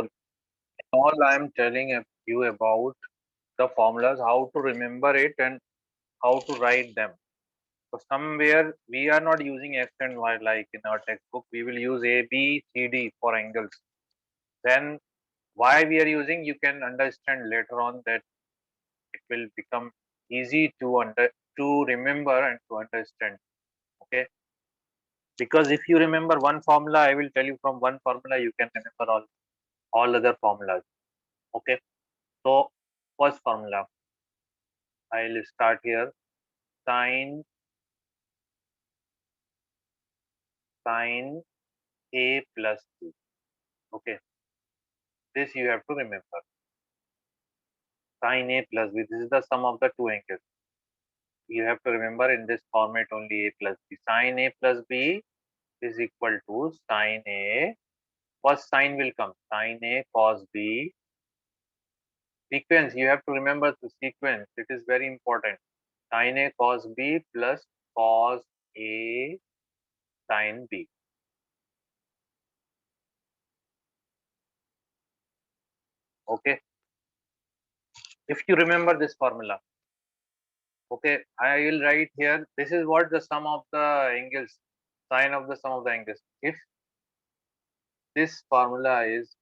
So all I am telling you about the formulas, how to remember it and how to write them. So somewhere we are not using x and y like in our textbook. We will use a, b, c, d for angles. Then why we are using, you can understand later on that it will become easy to remember and to understand. Okay, because if you remember one formula, I will tell you from one formula you can remember all other formulas. Okay, so first formula, I'll start here. Sine a plus b. Okay, this you have to remember. Sine a plus b. This is the sum of the two angles. You have to remember in this format only a plus b. Sine a plus b is equal to sine a. First sine will come. Sine a cos b. Sequence. You have to remember the sequence. It is very important. Sine a cos b plus cos a sine b. Okay. If you remember this formula, okay, I will write here. This is what the sum of the angles, sine of the sum of the angles. If this formula is,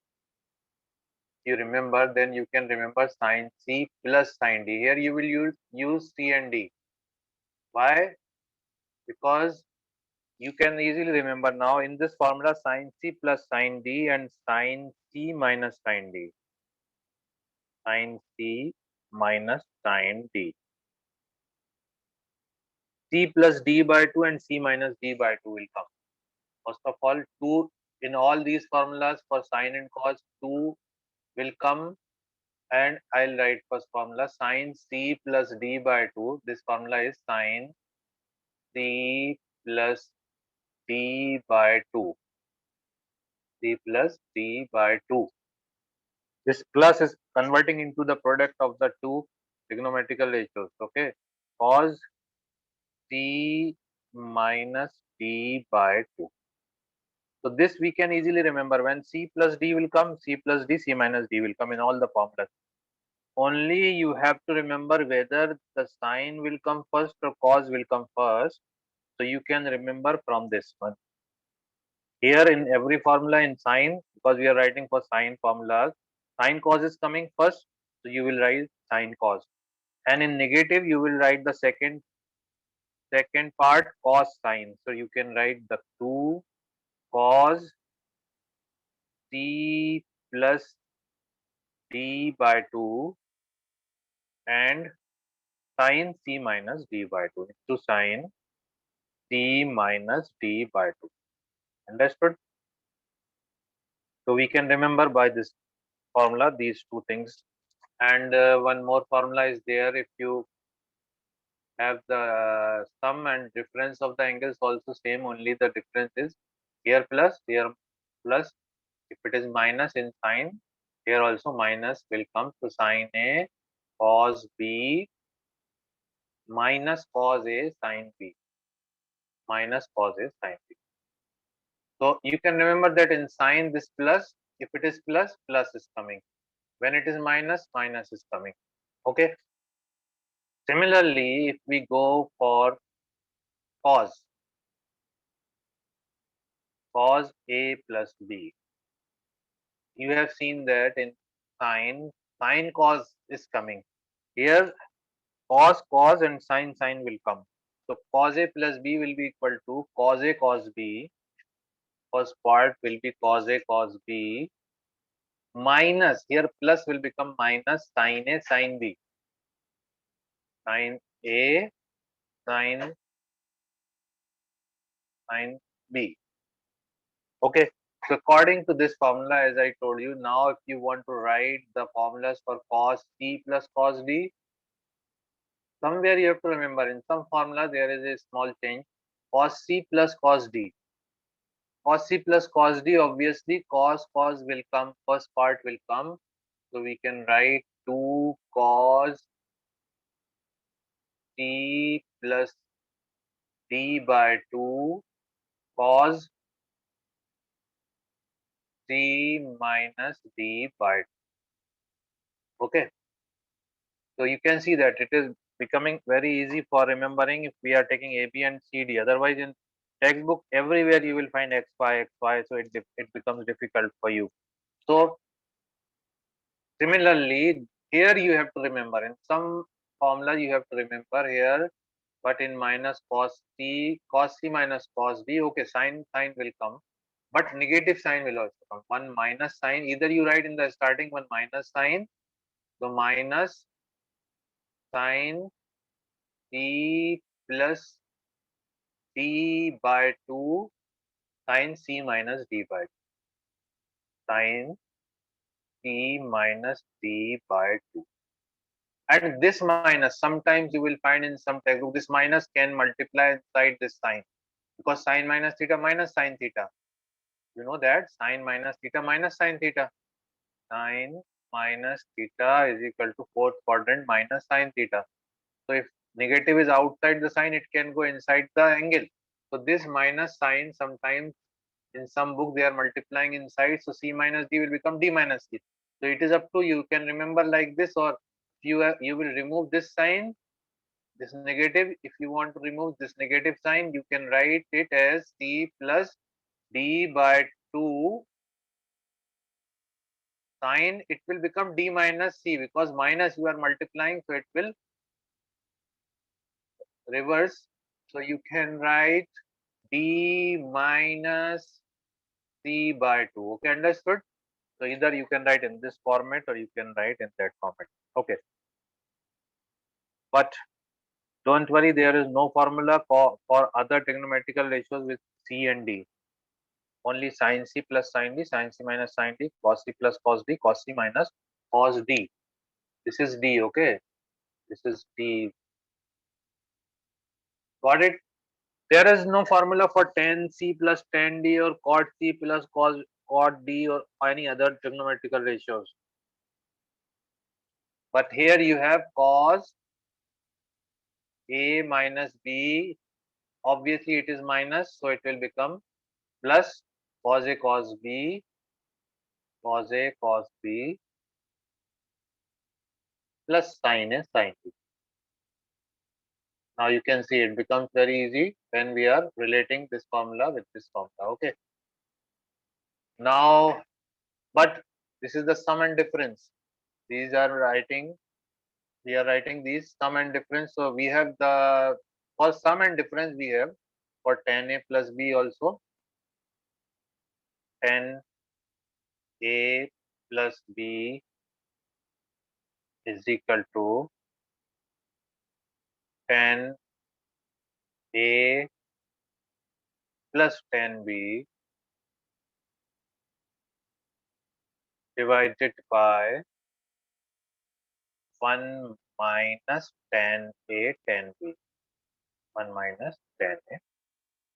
you remember, then you can remember sine C plus sine D. Here you will use C and D. Why? Because you can easily remember now in this formula sine C plus sine D and sine C minus sine D. Sine C minus sine D. C plus D by 2 and C minus D by 2 will come. First of all, 2 in all these formulas for sine and cos, 2 will come, and I'll write first formula sine C plus D by 2. This formula is sine C plus D by 2. C plus D by 2. This plus is converting into the product of the two trigonometrical ratios. Okay. Cos C minus D by 2. So this we can easily remember. When C plus D will come, C plus D, C minus D will come in all the formulas. Only you have to remember whether the sine will come first or cos will come first. So you can remember from this one. Here in every formula in sine, because we are writing for sine formulas, sine cos is coming first. So you will write sine cos. And in negative, you will write the second part cos sine. So you can write the 2 cos C plus D by 2 and sine C minus D by 2 into sine C minus D by 2. Understood? So we can remember by this formula these two things. And one more formula is there. If you have the sum and difference of the angles also same, only the difference is here plus. If it is minus in sine, here also minus will come to sine A cos B minus cos A sine B. Minus cos A sine B. So you can remember that in sine this plus, if it is plus, plus is coming. When it is minus, minus is coming. Okay. Similarly, if we go for cos, cos A plus B, you have seen that in sine, sine cos is coming. Here cos and sine will come. So cos A plus B will be equal to cos A cos B. First part will be cos A cos B minus, here plus will become minus sine A sine B. Sine A sine B. Okay. So according to this formula, as I told you, now if you want to write the formulas for cos C plus cos D, somewhere you have to remember in some formula there is a small change. Cos C plus cos D. Cos C plus cos D, obviously cos will come, first part will come. So we can write 2 cos C plus D by 2 cos C minus D by 2. Okay. So you can see that it is becoming very easy for remembering if we are taking A, B and C, D. Otherwise in textbook everywhere you will find X, Y. So it becomes difficult for you. So similarly, here you have to remember in some formula you have to remember here, but in minus cos C minus cos D, okay, sign will come, but negative sign will also come. One minus sign, either you write in the starting one minus sign, so minus sin C plus D by 2 sin C minus D by 2. Sin C minus D by 2. And this minus, sometimes you will find in some textbook, this minus can multiply inside this sign, because sin minus theta minus sin theta. You know that sin minus theta minus sin theta. Sin minus theta is equal to fourth quadrant minus sin theta. So if negative is outside the sign, it can go inside the angle. So this minus sign, sometimes in some book they are multiplying inside, so C minus D will become D minus C. So it is up to you. You can remember like this, or you will remove this sign, this negative. If you want to remove this negative sign, you can write it as C plus D by 2 sin, it will become D minus C, because minus you are multiplying, so it will reverse. So you can write D minus C by 2. Okay, understood? So either you can write in this format or you can write in that format. Okay. But don't worry, there is no formula for other trigonometrical ratios with C and D. Only sin C plus sin D, sin C minus sin D, cos C plus cos D, cos C minus cos D. This is D, okay? This is D. Got it? There is no formula for tan C plus tan D or cot C plus cot D or any other trigonometrical ratios. But here you have cos A minus B. Obviously it is minus, so it will become plus cos A cos B, cos A cos B plus sin A sin B. Now you can see it becomes very easy when we are relating this formula with this formula. Okay. Now, but this is the sum and difference. These are writing, we are writing these sum and difference. So we have the, for sum and difference we have for tan A plus B also, tan A plus B is equal to tan A plus tan B divided by 1 minus tan A tan B. 1 minus tan A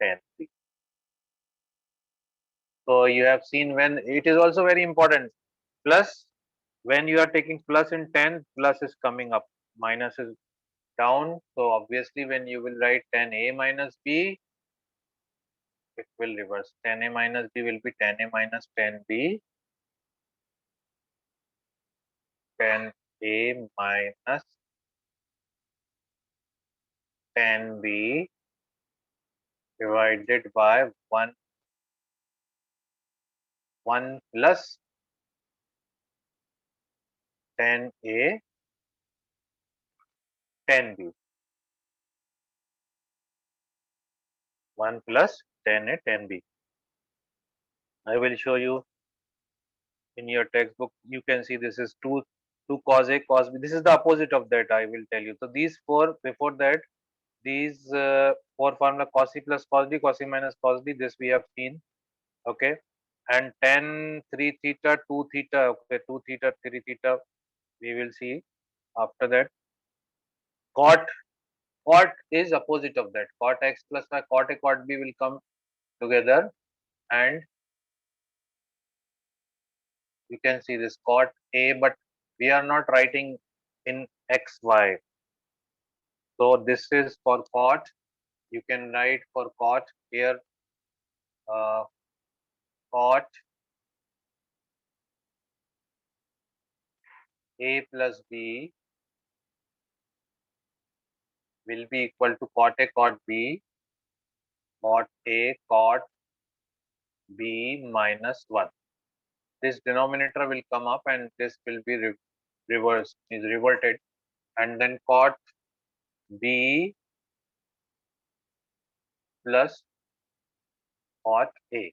tan B. So you have seen, when it is also very important, plus when you are taking plus in tan, plus is coming up, minus is down. So obviously when you will write tan A minus B, it will reverse. Tan A minus B will be tan A minus tan B. Tan A minus tan B divided by 1 plus tan A tan B. 1 plus tan A tan B. I will show you in your textbook. You can see this is 2 cos A cos B. This is the opposite of that, I will tell you. So these four, before that, these four formula, cos C plus cos D, cos C minus cos D, this we have seen. Okay. And tan 3 theta 2 theta, okay, 2 theta 3 theta, we will see after that. Cot is opposite of that. Cot x plus y, cot A cot B will come together, and you can see this cot A, but we are not writing in xy. So this is for cot. You can write for cot here, cot A plus B will be equal to cot A cot B, cot A cot B minus 1. This denominator will come up and this will be reversed, is reverted, and then cot B plus cot A,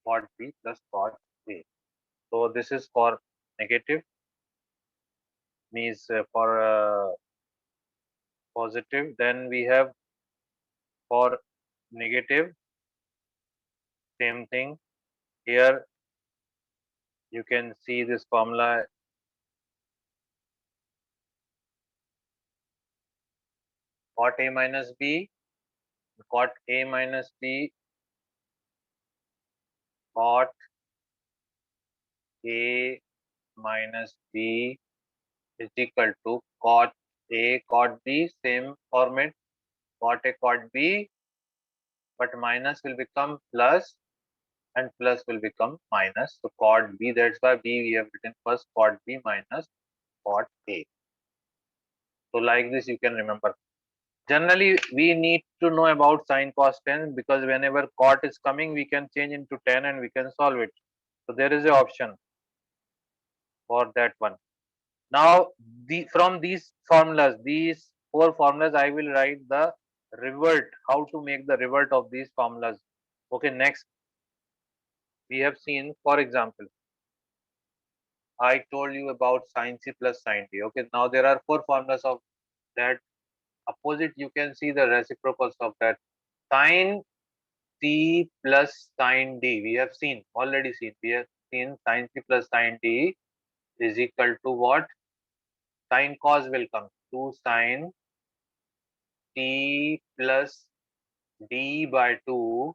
cot B plus cot A. So this is for negative, means for positive. Then we have for negative, same thing. Here you can see this formula cot A minus B, cot A minus B, cot A minus B is equal to cot A cot B, same format, cot A cot B, but minus will become plus and plus will become minus. So cot B, that's why B we have written first, cot B minus cot A. So like this you can remember. Generally we need to know about sine cos tan, because whenever cot is coming we can change into tan and we can solve it. So there is a option for that one. Now from these formulas, these four formulas, I will write the revert, how to make the revert of these formulas. Okay, next we have seen, for example, I told you about sin C plus sin D. Okay, now there are four formulas of that. Opposite, you can see the reciprocals of that. Sin C plus sin D. We have seen, already seen. We have seen sin C plus sin D is equal to what? Sin cos will come. 2 sin T plus D by 2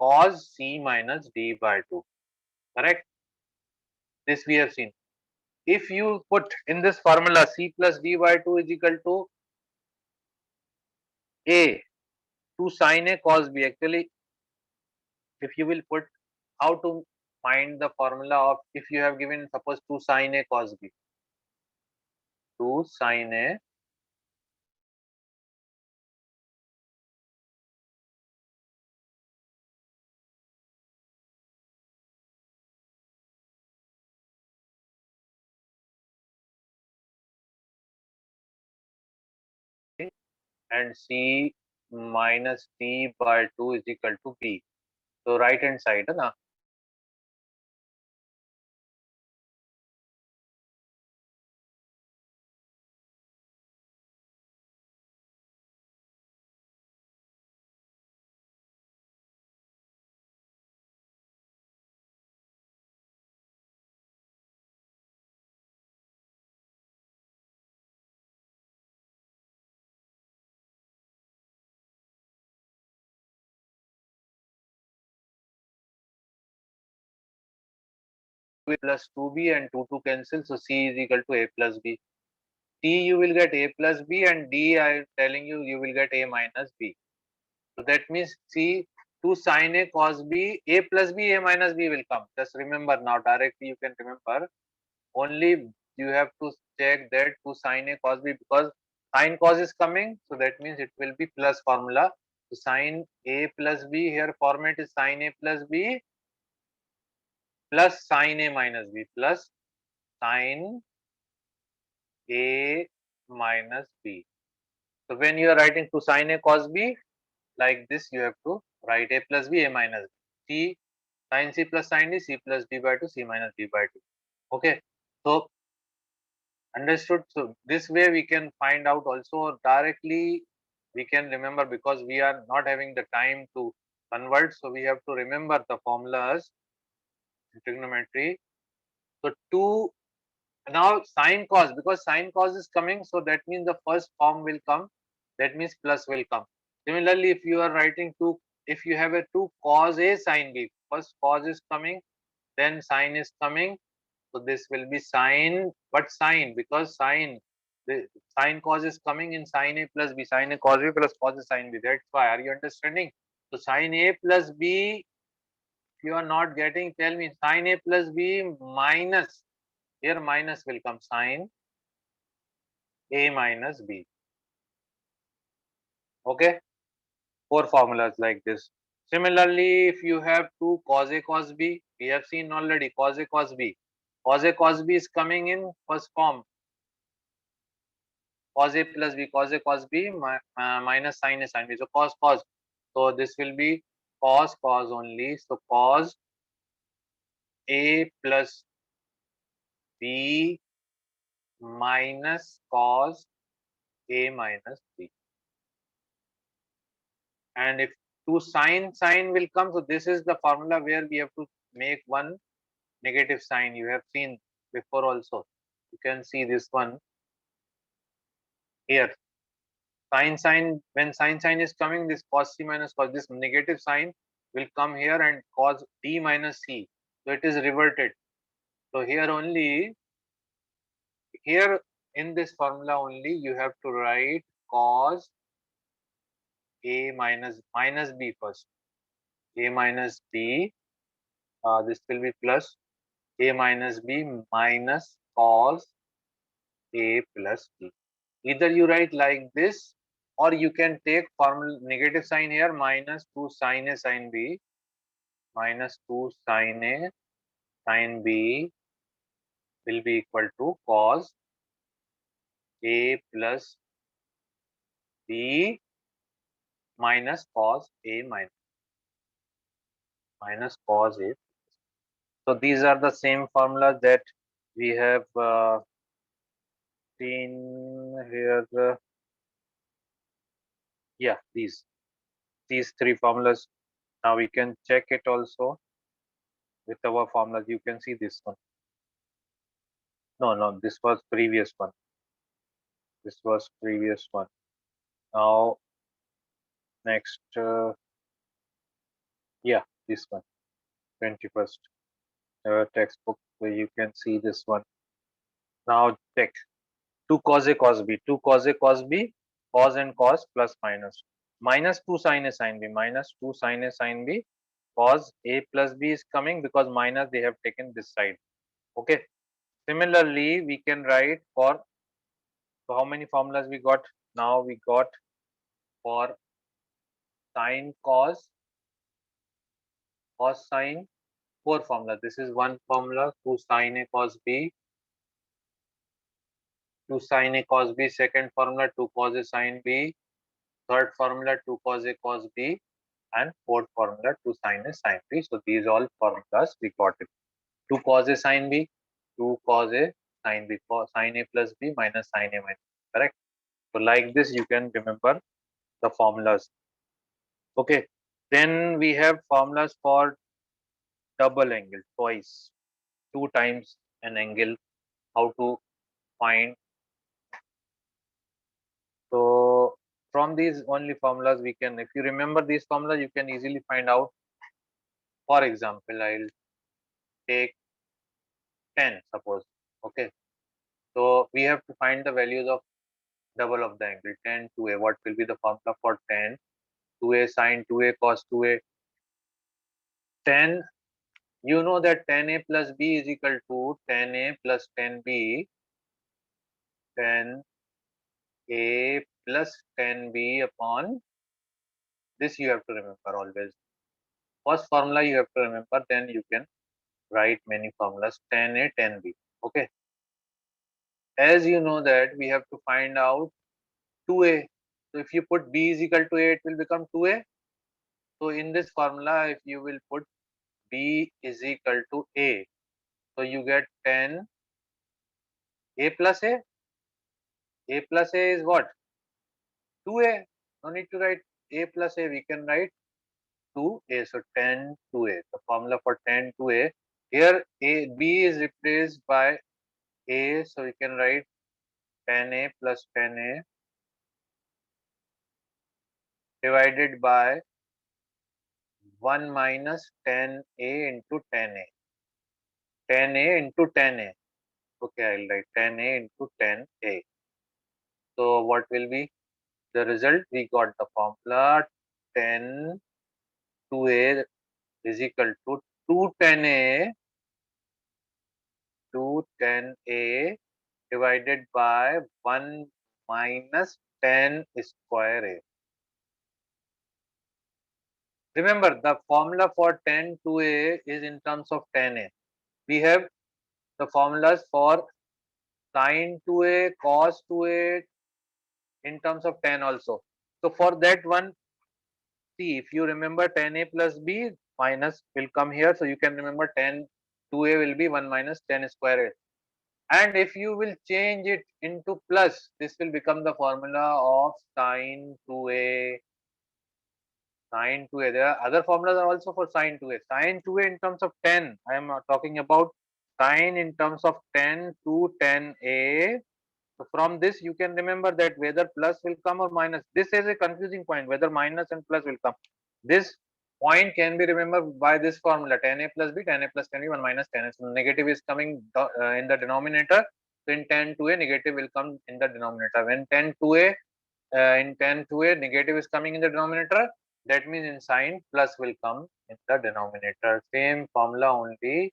cos C minus D by 2. Correct? This we have seen. If you put in this formula C plus D by 2 is equal to A, 2 sin A cos B. Actually, if you will put, how to find the formula of, if you have given suppose 2 sin A cos B. 2 sin A and C minus D by 2 is equal to B. So right hand side, na? Plus 2B and 2 cancel. So C is equal to A plus B. C you will get A plus B, and D I am telling you, you will get A minus B. So that means C 2 sin A cos B, A plus B, A minus B will come. Just remember now, directly you can remember. Only you have to check that 2 sin A cos B, because sin cos is coming. So that means it will be plus formula. So sin A plus B, here format is sin A plus B plus sin A minus B plus sin A minus B. So when you are writing 2 sin A cos B, like this, you have to write A plus B, A minus B. C sin C plus sin D, C plus D by 2, C minus D by 2. Okay. So understood. So this way we can find out also directly, we can remember, because we are not having the time to convert. So we have to remember the formulas in trigonometry. So 2, now sin cos, because sin cos is coming, so that means the first form will come, that means plus will come. Similarly, if you are writing 2, if you have a 2 cos A sin B, first cos is coming, then sin is coming, so this will be sin, but sin, because the sin cos is coming in sin A plus B, sin A cos B plus cos A sin B. That's why, are you understanding? So sin A plus B, if you are not getting, tell me, sin A plus B minus Here minus will come sine A minus B. Okay, 4 formulas like this. Similarly, if you have 2 cos A cos B, we have seen already cos A cos B. Cos A cos B is coming in first form, cos A plus B, cos A cos B minus sin A sin B. So cos cos. So this will be cos cos only. So cos A plus B minus cos A minus B. And if 2 sin will come, so this is the formula where we have to make one negative sign. You have seen before also. You can see this one here. When sin is coming, this cos C minus cos, this negative sign will come here and cause D minus C. So it is reverted. So here only, here in this formula only, you have to write cos A minus B first. A minus B, this will be plus A minus B minus cos A plus B. Either you write like this, or you can take formula negative sign here, minus 2 sin A sin B, minus 2 sin A sin B will be equal to cos A plus B minus cos A minus cos A. So these are the same formulas that we have seen here. Yeah, these 3 formulas. Now we can check it also with our formulas. You can see this one. No, this was previous one. This was previous one. Now next, yeah, this one, 21st textbook. Where you can see this one. Now check 2 cos A cos B, 2 cos A cos B, cos and cos plus minus. Minus 2 sin A sin B, minus 2 sin A sin B, cos A plus B is coming because minus they have taken this side. Okay. Similarly, we can write for, so how many formulas we got? Now we got for sin cos, cos sin, 4 formula. This is one formula, 2 sin A cos B, 2 sin A cos B, second formula 2 cos A sin B, third formula 2 cos A cos B, and fourth formula 2 sin A sin B. So these all formulas we got it. 2 cos A sin B, 2 cos A sin B, sin A plus B minus sin A minus B, correct? So like this you can remember the formulas. Okay. Then we have formulas for double angle, twice, 2 times an angle, how to find. So from these only formulas we can, if you remember these formulas, you can easily find out. For example, I'll take 10, suppose. Okay. So we have to find the values of double of the angle, 10 2a. What will be the formula for 10? 2a sine 2a cos 2a. 10, you know that 10a plus b is equal to 10a plus 10b, 10a plus 10b upon this. You have to remember always. First formula you have to remember, then you can write many formulas. 10a 10b. Okay. As you know that we have to find out 2a. So if you put b is equal to a, it will become 2a. So in this formula, if you will put b is equal to a, so you get 10 a plus a. A plus a is what? 2a. No need to write a plus a. We can write 2a. So 10 2a. The formula for 10 2a. Here a b is replaced by a, so we can write 10a plus 10a divided by 1 minus 10a into 10a. 10a into 10a. Okay, I'll write 10a into 10a. So what will be the result? We got the formula 10 2a is equal to 2 10a tan A divided by 1 minus tan square A. Remember, the formula for tan 2A is in terms of tan A. We have the formulas for sin 2A, cos 2A in terms of tan also. So for that one, see, if you remember tan A plus B, minus will come here. So you can remember tan 2A will be 1 minus tan square A. And if you will change it into plus, this will become the formula of sin 2A. Sin 2A. There are other formulas are also for sin 2A. Sin 2A in terms of tan. I am talking about sin in terms of tan to tan A. So from this you can remember that whether plus will come or minus. This is a confusing point, whether minus and plus will come. This point can be remembered by this formula, tan A plus B, tan A plus tan B, 1 minus tan A. So negative is coming in the denominator. So in tan 2A, negative will come in the denominator. When tan 2A, in tan 2A, negative is coming in the denominator. That means in sin, plus will come in the denominator. Same formula, only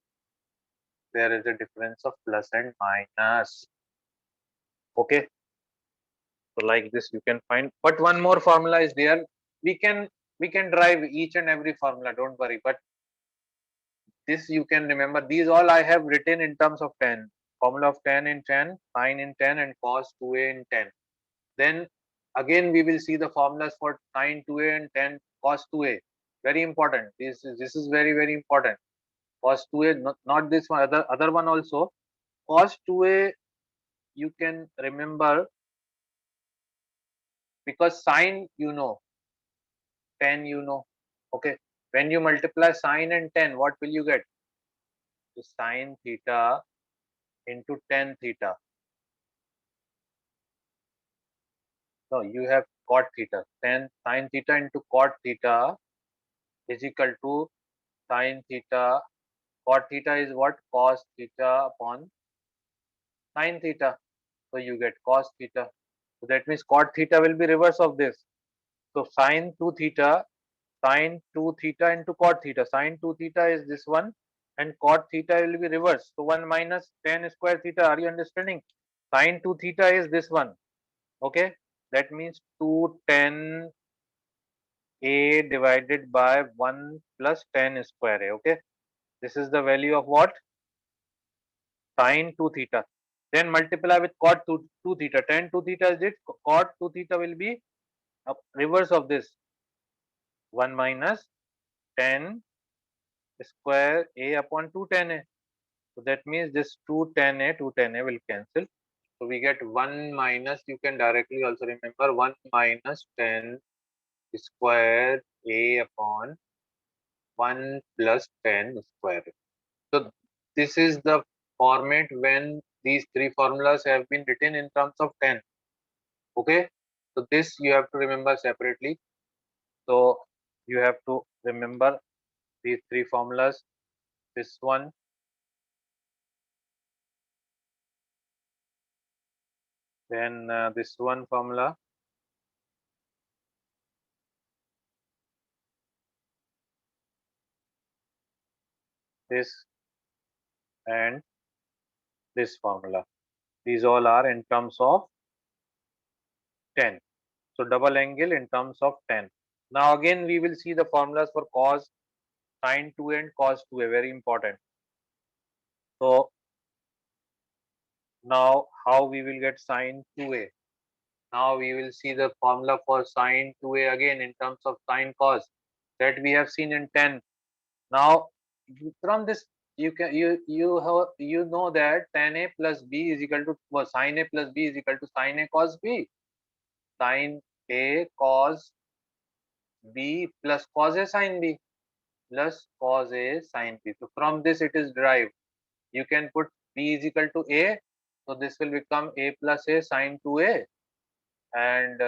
there is a difference of plus and minus. Okay. So like this you can find, but one more formula is there. We can derive each and every formula, don't worry. But this you can remember. These all I have written in terms of tan. Formula of tan in tan, sin in tan, and cos 2a in tan. Then again we will see the formulas for sin 2a and tan cos 2a. Very important. This is very very important. Cos 2a, not this one, other one also. Cos 2a you can remember because sin you know, tan you know. Okay. When you multiply sin and tan, what will you get? So sin theta into tan theta. No, you have cot theta. Tan sin theta into cot theta is equal to sin theta. Cot theta is what? Cos theta upon sin theta. So you get cos theta. So that means cot theta will be reverse of this. So sin 2 theta, sin 2 theta into cot theta. Sin 2 theta is this one and cot theta will be reversed. So 1 minus tan square theta. Are you understanding? Sin 2 theta is this one. Okay. That means 2 tan A divided by 1 plus tan square A. Okay. This is the value of what? Sin 2 theta. Then multiply with cot 2 theta. Tan 2 theta is it? Cot 2 theta will be reverse of this. 1 minus tan square A upon 2 tan A. So that means this 2 tan A will cancel. So we get 1 minus, you can directly also remember 1 minus tan square A upon 1 plus tan square A. So this is the format when these three formulas have been written in terms of tan. Okay. So this you have to remember separately. So you have to remember these three formulas. This one, then this one formula, this and this formula. These all are in terms of tan. So double angle in terms of tan. Now again we will see the formulas for cos, sin 2 and cos 2a, very important. So now how we will get sin 2a? Now we will see the formula for sin 2a again in terms of sin cos that we have seen in tan. Now from this you know that tan a plus b is equal to sin a plus b is equal to sin a cos b. Sin a cos b plus cos a sin b plus cos a sin b. So from this it is derived. You can put b is equal to a. So this will become a plus a sin 2a and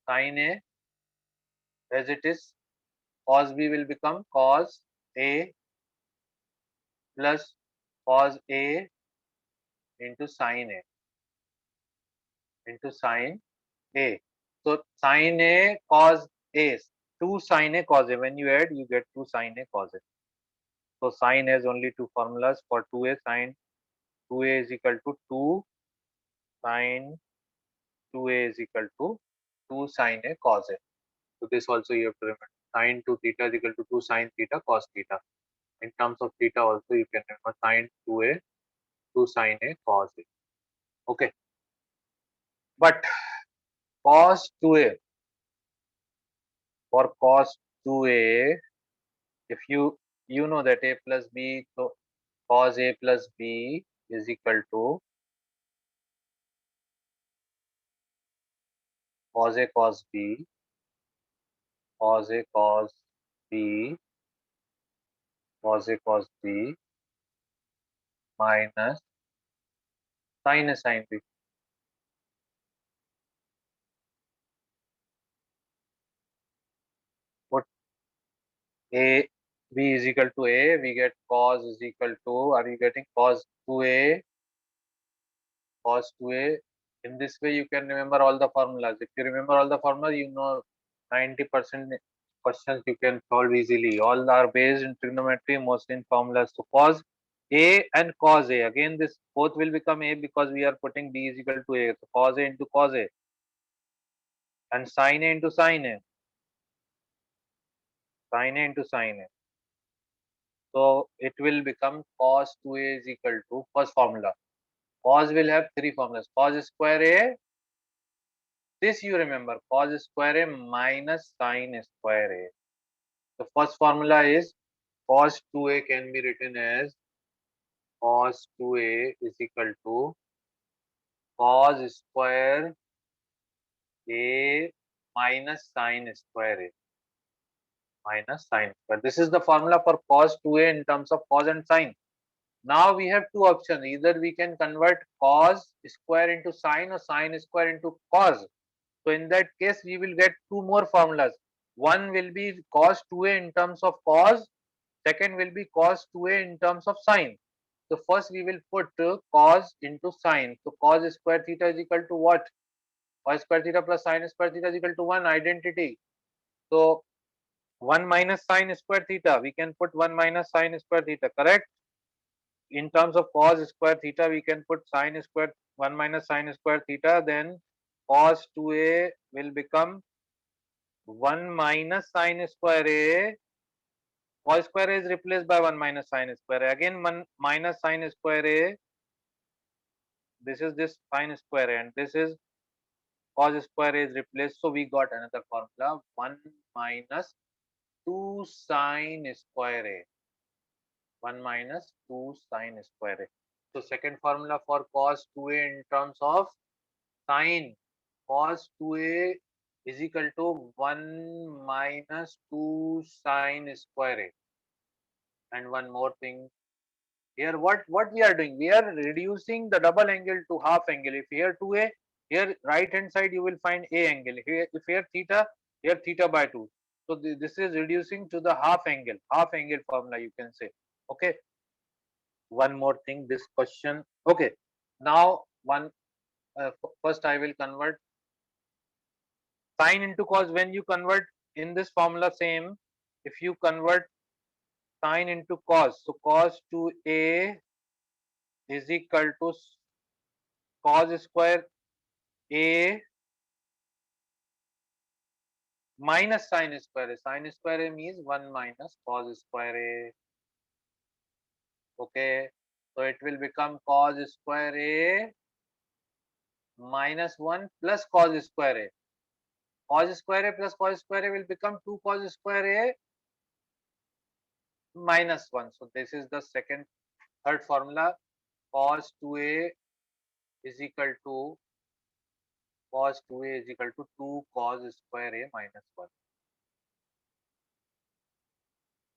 sin a as it is, cos b will become cos a plus cos a into sin a into sin a. So sin a cos a, 2 sin a cos a. When you add, you get 2 sin a cos a. So sine has only two formulas. For 2a, sine 2a is equal to 2 sine 2a is equal to 2 sine a cos a. So this also you have to remember. Sine 2 theta is equal to 2 sine theta cos theta. In terms of theta also you can remember sine 2a 2 sine a cos a. Okay. But cos 2a, for cos 2a, if you know that a plus b, so cos a plus b is equal to cos a cos b, cos a cos b, cos a cos b minus sin a sin b. Put a b is equal to a, we get cos is equal to, are you getting cos 2a, cos 2a. In this way you can remember all the formulas. If you remember all the formulas, you know 90% questions you can solve easily. All are based in trigonometry, mostly in formulas. So cos a and cos a, again this both will become a because we are putting b is equal to a. So cos a into cos a and sin a into sin a, sin a into sin a. So it will become cos 2a is equal to first formula. Cos will have three formulas. Cos square a, this you remember, cos square a minus sin square a. The first formula is cos 2a can be written as cos 2a is equal to cos square a minus sin square a, minus sin square. This is the formula for cos 2a in terms of cos and sin. Now we have two options. Either we can convert cos square into sin or sin square into cos. So in that case, we will get two more formulas. One will be cos 2a in terms of cos. Second will be cos 2a in terms of sin. So first we will put cos into sin. So cos square theta is equal to what? Cos square theta plus sin square theta is equal to 1, identity. So 1 minus sin square theta, we can put 1 minus sin square theta, correct? In terms of cos square theta, we can put sin square 1 minus sin square theta, then cos 2a will become 1 minus sin square a. Cos square a is replaced by 1 minus sin square a. Again 1 minus sin square a. This is this sin square a and this is cos square a is replaced. So we got another formula 1 minus 2 sin square a. 1 minus 2 sin square a. So second formula for cos 2a in terms of sin, cos 2a is equal to 1 minus 2 sin square a. And one more thing, here what we are doing, we are reducing the double angle to half angle. If here 2a, here right hand side you will find a angle. Here if here theta, here theta by 2. So this is reducing to the half angle formula you can say. Okay, one more thing, this question. Okay, now one first I will convert sin into cos. When you convert in this formula, same, if you convert sin into cos, so cos 2a is equal to cos square a minus sin square a. Sin square a means 1 minus cos square a. Okay, so it will become cos square a minus 1 plus cos square a. Cos square a plus cos square a will become 2 cos square a minus 1. So this is the third formula. Cos 2a is equal to cos 2a is equal to 2 cos square a minus 1.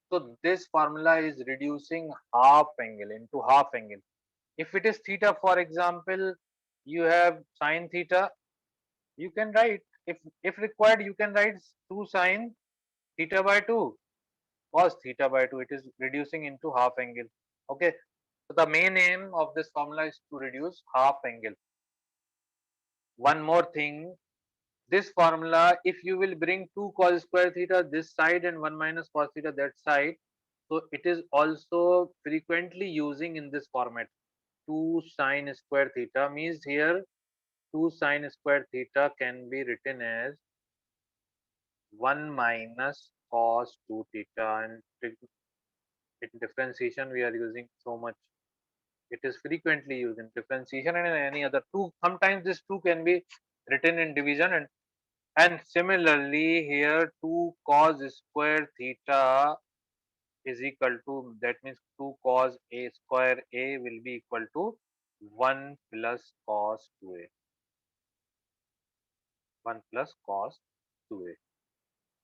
So this formula is reducing half angle into half angle. If it is theta, for example, you have sin theta, you can write, if required, you can write 2 sin theta by 2 cos theta by 2. It is reducing into half angle. Okay, so the main aim of this formula is to reduce half angle. One more thing, this formula, if you will bring 2 cos square theta this side and 1 minus cos theta that side, So it is also frequently using in this format. 2 sine square theta means here 2 sine square theta can be written as 1 minus cos 2 theta, and in differentiation we are using so much. It is frequently used in differentiation and in any other two. Sometimes this 2 can be written in division, and similarly here 2 cos square theta is equal to, that means 2 cos a square a will be equal to 1 plus cos 2a. 1 plus cos 2a.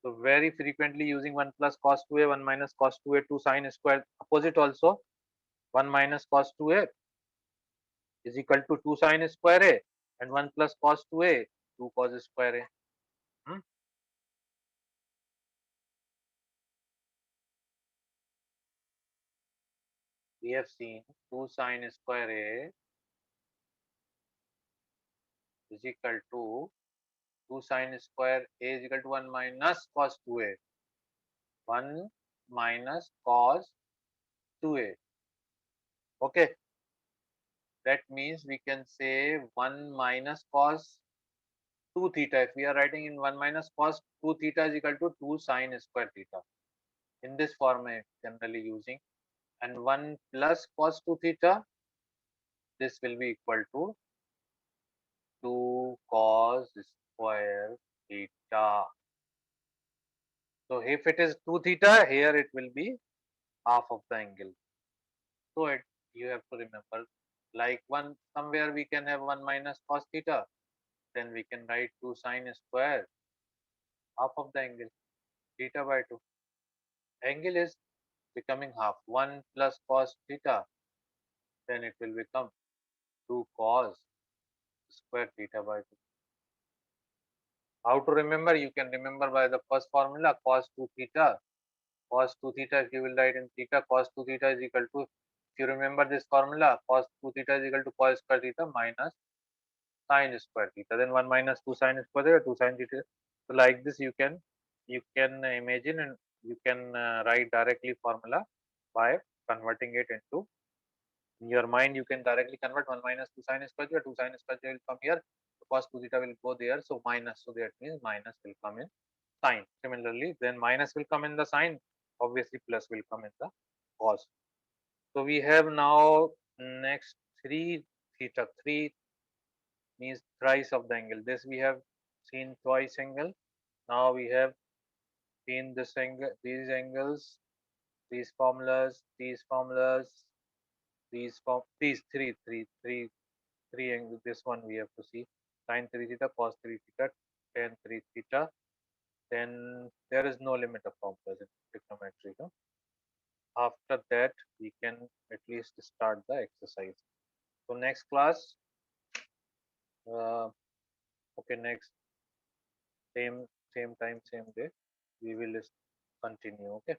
So very frequently using 1 plus cos 2a, 1 minus cos 2a, 2 sine square. Opposite also 1 minus cos 2a is equal to 2 sine square a, and 1 plus cos 2a, 2 cos square a. Hmm? We have seen 2 sine square a is equal to 2 sine square a is equal to 1 minus cos 2a. 1 minus cos 2a. Okay, that means we can say 1 minus cos 2 theta. If we are writing in 1 minus cos 2 theta is equal to 2 sine square theta. In this format generally using, and 1 plus cos 2 theta, this will be equal to 2 cos square theta. So if it is 2 theta, here it will be half of the angle. So you have to remember, like one somewhere we can have 1 minus cos theta, then we can write 2 sine square, half of the angle, theta by 2. Angle is becoming half. 1 plus cos theta, then it will become 2 cos square theta by 2. How to remember? You can remember by the first formula, cos 2 theta. Cos 2 theta, if you will write in theta, cos 2 theta is equal to, if you remember this formula, cos 2 theta is equal to cos square theta minus sine square theta. Then 1 minus 2 sine square theta, 2 sine theta. So like this you can imagine, and you can write directly formula by converting it into, in your mind you can directly convert 1 minus 2 sine square theta, 2 sine square theta will come here, cos 2 theta will go there, so minus, so that means minus will come in sine. Similarly, then minus will come in the sine, obviously plus will come in the cos. So we have now next 3 theta. 3 means thrice of the angle. This we have seen twice angle. Now we have seen this angle, these angles, these formulas, these three angles. This one we have to see: sine 3 theta, cos 3 theta, tan 3 theta. Then there is no limit of formulas in trigonometry. No? After that, we can at least start the exercise. So next class, uh, okay, next same time, same day, we will continue. Okay.